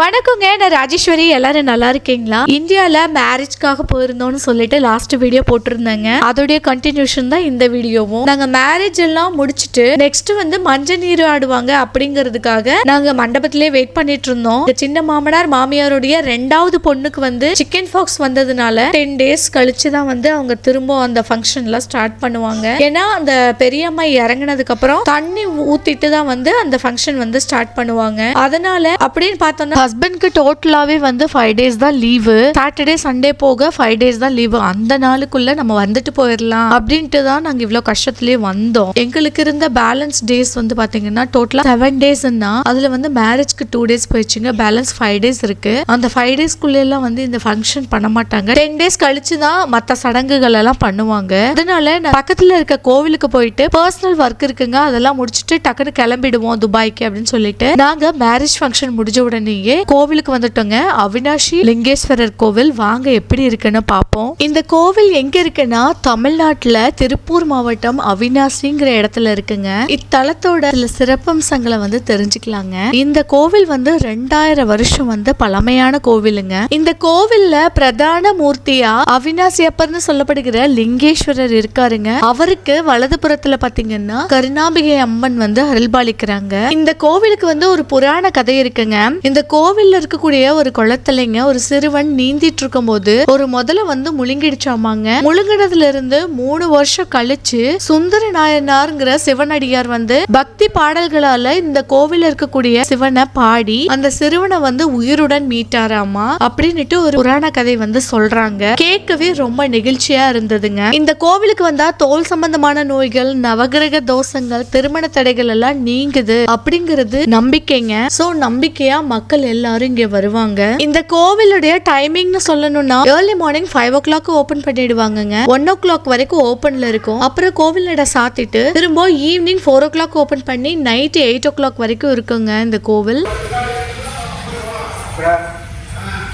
வணக்கங்க, நான் ராஜேஸ்வரி. எல்லாரும் நல்லா இருக்கீங்களா? இந்தியால மேரேஜ்க்காக போயிருந்தோம்னு சொல்லிட்டு லாஸ்ட் வீடியோ போட்டிருந்தாங்க. அதோடைய கண்டினியூஷன் தான் இந்த வீடியோவும். நாங்க மேரேஜ் எல்லாம் முடிச்சிட்டு நெக்ஸ்ட் வந்து மஞ்சள் நீர் ஆடுவாங்க அப்படிங்கிறதுக்காக நாங்க மண்டபத்திலே வெயிட் பண்ணிட்டு இருந்தோம். சின்ன மாமனார் மாமியாருடைய ரெண்டாவது பொண்ணுக்கு வந்து சிக்கன் பாக்ஸ் வந்ததுனால 10 days கழிச்சு தான் வந்து அவங்க திரும்ப அந்த ஃபங்க்ஷன்ல ஸ்டார்ட் பண்ணுவாங்க. ஏன்னா அந்த பெரியம்மா இறங்கினதுக்கு அப்புறம் தண்ணி ஊத்திட்டு தான் வந்து அந்த ஃபங்க்ஷன் வந்து ஸ்டார்ட் பண்ணுவாங்க. அதனால அப்படின்னு பார்த்தோம்னா ஹஸ்பண்ட்க்கு டோட்டலாவே வந்து 5 days தான் லீவு. சாட்டர்டே சண்டே போக 5 days தான் லீவு. அந்த நாளுக்குள்ள நம்ம வந்துட்டு போயிடலாம் அப்படின்ட்டு தான் நாங்க இவ்வளவு கஷ்டத்திலேயே வந்தோம். எங்களுக்கு இருந்த பேலன்ஸ் டேஸ் வந்து பாத்தீங்கன்னா டோட்டலா 7 daysன்னா அதுல வந்து மேரேஜ்க்கு 2 days போயிடுச்சுங்க. பேலன்ஸ் 5 days இருக்கு. அந்த 5 daysக்குள்ள எல்லாம் வந்து இந்த ஃபங்க்ஷன் பண்ண மாட்டாங்க. 10 days கழிச்சு தான் மத்த சடங்குகள் எல்லாம் பண்ணுவாங்க. அதனால பக்கத்துல இருக்க கோவிலுக்கு போயிட்டு பர்சனல் ஒர்க் இருக்குங்க, அதெல்லாம் முடிச்சுட்டு டக்குன்னு கிளம்பிடுவோம் துபாய்க்கு அப்படின்னு சொல்லிட்டு நாங்க மேரேஜ் ஃபங்க்ஷன் முடிஞ்ச உடனேயே கோவிலுக்கு வந்துட்டோங்க. அவினாஷி லிங்கேஸ்வரர் கோவில். வாங்க எப்படி இருக்குன்னு பாப்போம். இந்த கோவில் எங்க இருக்குன்னா தமிழ்நாட்டுல திருப்பூர் மாவட்டம் அவினாசிங்கிற இடத்துல இருக்குங்க. இத்தலத்தோட சில சிறப்பம்சங்களை வந்து தெரிஞ்சுக்கலாங்க. இந்த கோவில் வந்து 2000 வருஷம் வந்து பழமையான கோவிலுங்க. இந்த கோவில்ல பிரதான மூர்த்தியா அவினாசியப்பர்னு சொல்லப்படுகிற லிங்கேஸ்வரர் இருக்காருங்க. அவருக்கு வலதுபுறத்துல பாத்தீங்கன்னா கருணாம்பிகை அம்மன் வந்து அருள்பாலிக்கிறாங்க. இந்த கோவிலுக்கு வந்து ஒரு புராண கதை இருக்குங்க. இந்த கோவில்ல இருக்கக்கூடிய ஒரு குளத்திலைங்க ஒரு சிறுவன் நீந்திட்டு இருக்கும் போது ஒரு முதல வந்து முழுங்கிடுச்சாமாங்க. முழுங்கினதுல இருந்து 3 வருஷம் கழிச்சு சுந்தர நாயனார்ங்கிற சிவனடியார் வந்து பக்தி பாடல்களால இந்த கோவில்ல இருக்கக்கூடிய சிவனை பாடி அந்த சிறுவனை வந்து உயிருடன் மீட்டாராமா அப்படின்னுட்டு ஒரு புராண கதை வந்து சொல்றாங்க. கேட்கவே ரொம்ப நெகிழ்ச்சியா இருந்ததுங்க. இந்த கோவிலுக்கு வந்தா தோல் சம்பந்தமான நோய்கள், நவகிரக தோஷங்கள், திருமண தடைகள் எல்லாம் நீங்குது அப்படிங்கிறது நம்பிக்கைங்க. சோ நம்பிக்கையா மக்கள் எல்லாரும் இங்க வருவாங்க. இந்த கோவிலுடைய டைமிங்னு சொல்லணும்னா early morning 5 o'clock open பண்ணிடுவாங்கங்க. 1 o'clock வரைக்கும் ஓபன்ல இருக்கும். அப்புறம் கோவில் நட சாத்திட்டு திரும்ப ஈவினிங் 4 o'clock ஓபன் பண்ணி நைட் 8 o'clock வரைக்கும் இருக்குங்க இந்த கோவில்.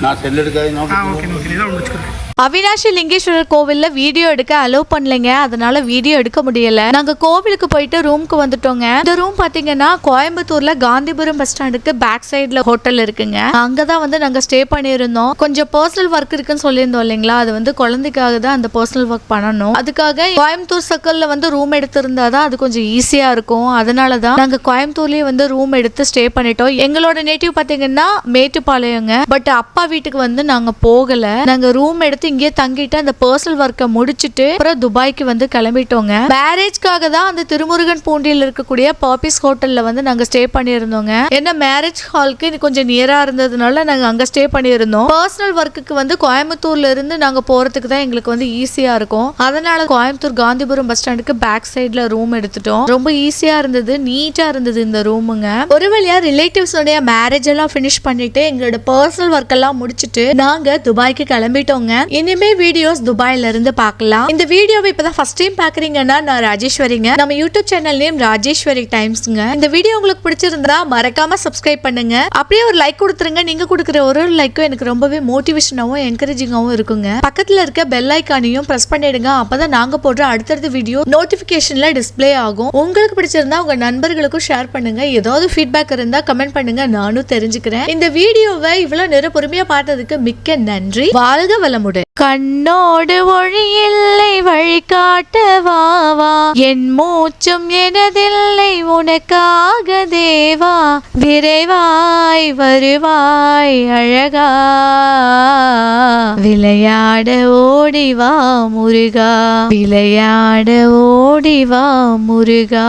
நான் செல் எடுக்காதீங்க. அவினாஷி லிங்கேஸ்வரர் கோவில்ல வீடியோ எடுக்க அலோவ் பண்ணலைங்க. அதனால வீடியோ எடுக்க முடியல. நாங்க கோவிலுக்கு போயிட்டு ரூமுக்கு வந்துட்டோங்க. இந்த ரூம் பாத்தீங்கன்னா கோயம்புத்தூர்ல காந்திபுரம் பஸ் ஸ்டாண்டுக்கு பேக் சைட்ல ஹோட்டல் இருக்குங்க. அங்கதான் வந்து நாங்க ஸ்டே பண்ணியிருந்தோம். கொஞ்சம் பர்சனல் ஒர்க் இருக்குன்னு சொல்லியிருந்தோம் இல்லைங்களா, அது வந்து குழந்தைக்காக தான் அந்த பர்சனல் ஒர்க் பண்ணணும். அதுக்காக கோயம்புத்தூர் சர்க்கிள்ல வந்து ரூம் எடுத்திருந்தாதான் அது கொஞ்சம் ஈஸியா இருக்கும். அதனாலதான் நாங்க கோயம்புத்தூர்லயே வந்து ரூம் எடுத்து ஸ்டே பண்ணிட்டோம். எங்களோட நேட்டிவ் பாத்தீங்கன்னா மேட்டுப்பாளையங்க. பட் அப்பா வீட்டுக்கு வந்து நாங்க போகல. நாங்க ரூம் எடுத்து இங்கே தங்கிட்டு அந்த பர்சனல் ஒர்க்கை முடிச்சிட்டு அப்புறம் துபாய்க்கு வந்து கிளம்பிட்டோங்க. மேரேஜ்க்காக தான் அந்த திருமுருகன் பூண்டியில் இருக்கக்கூடிய பாப்பிஸ் ஹோட்டல்ல வந்து நாங்க ஸ்டே பண்ணியிருந்தோங்க. ஏன்னா மேரேஜ் ஹாலுக்கு கொஞ்சம் நியரா இருந்ததுனால நாங்க அங்க ஸ்டே பண்ணியிருந்தோம். பர்சனல் ஒர்க்குக்கு வந்து கோயம்புத்தூர்ல இருந்து நாங்க போறதுக்கு தான் எங்களுக்கு வந்து ஈஸியா இருக்கும். அதனால கோயம்புத்தூர் காந்திபுரம் பஸ் ஸ்டாண்டுக்கு பேக் சைட்ல ரூம் எடுத்துட்டோம். ரொம்ப ஈஸியா இருந்தது, நீட்டா இருந்தது இந்த ரூமுங்க. ஒரு வழியா ரிலேட்டிவ்ஸ் உடைய மேரேஜ் எல்லாம் பினிஷ் பண்ணிட்டு எங்களோட பர்சனல் ஒர்க் எல்லாம் முடிச்சிட்டு நாங்க துபாய்க்கு கிளம்பிட்டோங்க. இனிமே வீடியோஸ் துபாயில இருந்து பார்க்கலாம். இந்த வீடியோவை இப்பதான் ஃபர்ஸ்ட் டைம் பாக்குறீங்கன்னா நான் ராஜேஸ்வரிங்க. நம்ம யூடியூப் சேனல் நேம் ராஜேஸ்வரி டைம்ஸ்ங்க. இந்த வீடியோ உங்களுக்கு பிடிச்சிருந்தா மறக்காம சப்ஸ்கிரைப் பண்ணுங்க. அப்படியே ஒரு லைக் கொடுத்துருங்க. நீங்க கொடுக்குற ஒரு லைக்கும் எனக்கு ரொம்பவே மோட்டிவேஷனாவும் என்கரேஜிங்காவும் இருக்குங்க. பக்கத்துல இருக்க பெல் ஐக்கானையும் பிரஸ் பண்ணிடுங்க. அப்பதான் நாங்க போடுற அடுத்தடுத்த வீடியோ நோட்டிபிகேஷன்ல டிஸ்பிளே ஆகும். உங்களுக்கு பிடிச்சிருந்தா உங்க நண்பர்களுக்கும் ஷேர் பண்ணுங்க. ஏதாவது ஃபீட்பேக் இருந்தா கமெண்ட் பண்ணுங்க, நானும் தெரிஞ்சுக்கிறேன். இந்த வீடியோவை இவ்வளவு நேரம் பொறுமையா பார்த்ததுக்கு மிக்க நன்றி. வாழ்க வளமுடன். கண்ணோடு ஒழியில்லை வழிகாட்ட வாவா, என் மூச்சும் எனதில்லை உனக்காக தேவா, விரைவாய் வருவாய் அழகா, விளையாட ஓடிவா முருகா, விளையாட ஓடிவா முருகா.